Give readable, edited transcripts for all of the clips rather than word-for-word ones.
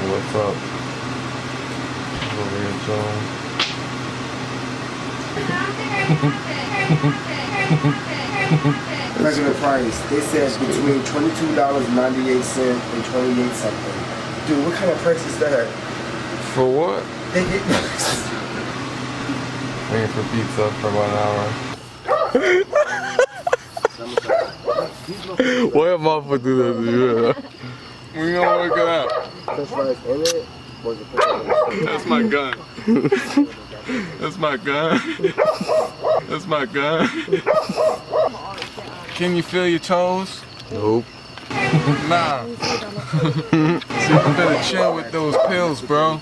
What's up? Over here, Joe. Regular price. They said between $22.98 and 28 something. Dude, what kind of price is that? For what? They get Waiting for pizza for about an hour. Why am I supposed to do that to you? We gonna work it out. That's my gun. That's my gun. That's my gun. Can you feel your toes? Nope. Nah. See, you better chill with those pills, bro.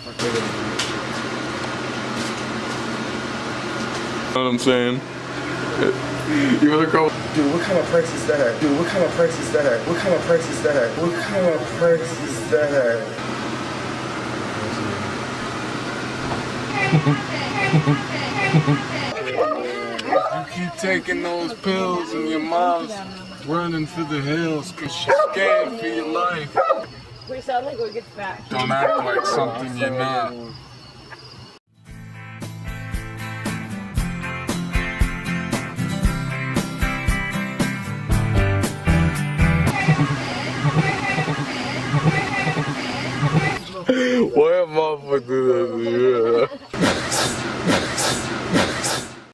You know what I'm saying? You wanna go? Dude, what kind of price is that? Dude, what kind of price is that? What kind of price is that? What kind of price is that? You keep taking those pills and your mom's running for the hills cause she's scared for your life. We sound like we get back. Don't act like something you're not. Why am I supposed to do that to you?